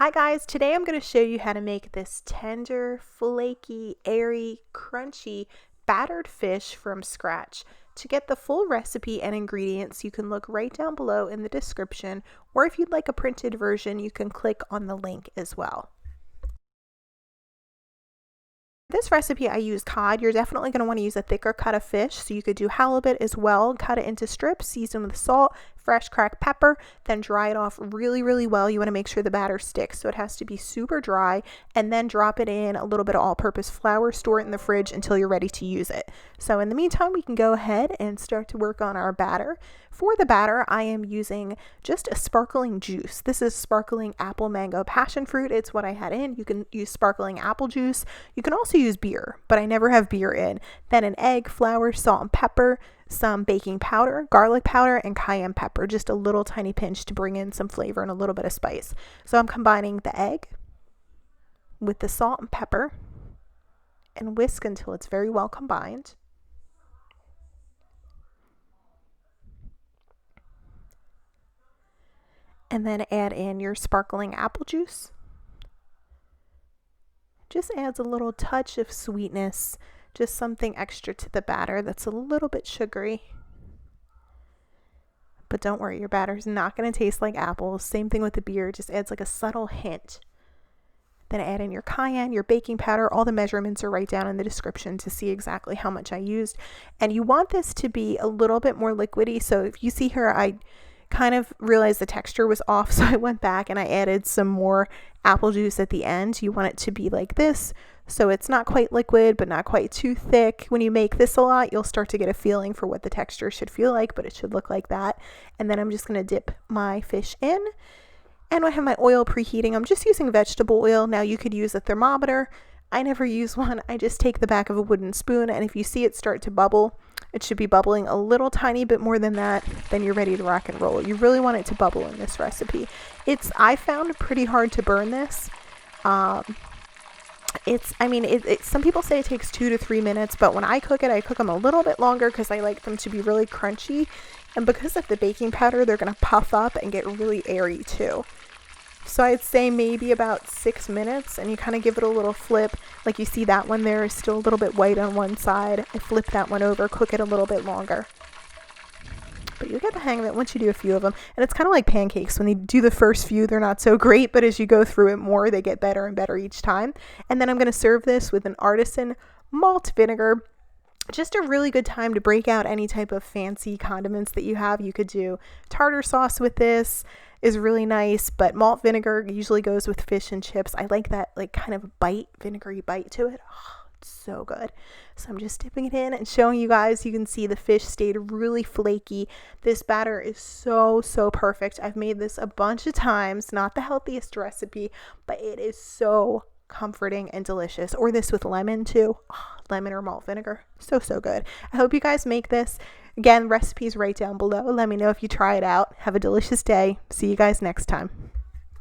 Hi guys, today I'm going to show you how to make this tender, flaky, airy, crunchy, battered fish from scratch. To get the full recipe and ingredients, you can look right down below in the description, or if you'd like a printed version, you can click on the link as well. This recipe I use cod. You're definitely going to want to use a thicker cut of fish, so you could do halibut as well. Cut it into strips, season with salt, fresh cracked pepper, then dry it off really well. You want to make sure the batter sticks, so it has to be super dry, and then drop it in a little bit of all-purpose flour, store it in the fridge until you're ready to use it. So in the meantime, we can go ahead and start to work on our batter. For the batter, I am using just a sparkling juice. This is sparkling apple mango passion fruit. It's what I had in. You can use sparkling apple juice. You can also use beer, but I never have beer in. Then an egg, flour, salt and pepper, some baking powder, garlic powder, and cayenne pepper. Just a little tiny pinch to bring in some flavor and a little bit of spice. So I'm combining the egg with the salt and pepper and whisk until it's very well combined. And then add in your sparkling apple juice. Just adds a little touch of sweetness, just something extra to the batter that's a little bit sugary. But don't worry, your batter's not going to taste like apples. Same thing with the beer, just adds like a subtle hint. Then add in your cayenne, your baking powder. All the measurements are right down in the description to see exactly how much I used. And you want this to be a little bit more liquidy. So if you see here, I kind of realized the texture was off, so I went back and I added some more apple juice at the end. You want it to be like this, so it's not quite liquid but not quite too thick. When you make this a lot, you'll start to get a feeling for what the texture should feel like, but it should look like that. And then I'm just going to dip my fish in, and I have my oil preheating. I'm just using vegetable oil. Now you could use a thermometer. I never use one. I just take the back of a wooden spoon, and if you see it start to bubble, it should be bubbling a little tiny bit more than that, then you're ready to rock and roll. You really want it to bubble in this recipe. I found pretty hard to burn this. Some people say it takes 2 to 3 minutes, but when I cook it, I cook them a little bit longer because I like them to be really crunchy. And because of the baking powder, they're going to puff up and get really airy too. So I'd say maybe about 6 minutes, and you kind of give it a little flip. Like you see that one there is still a little bit white on one side. I flip that one over, cook it a little bit longer. But you get the hang of it once you do a few of them. And it's kind of like pancakes. When you do the first few, they're not so great, but as you go through it more, they get better and better each time. And then I'm going to serve this with an artisan malt vinegar. Just a really good time to break out any type of fancy condiments that you have. You could do tartar sauce with this, is really nice, but malt vinegar usually goes with fish and chips. I like that like kind of vinegary bite to it. Oh, it's so good. So I'm just dipping it in and showing you guys. You can see the fish stayed really flaky. This batter is so perfect. I've made this a bunch of times. Not the healthiest recipe, but it is so comforting and delicious. Or this with lemon too. Oh, lemon or malt vinegar. So good. I hope you guys make this. Again, recipes right down below. Let me know if you try it out. Have a delicious day. See you guys next time.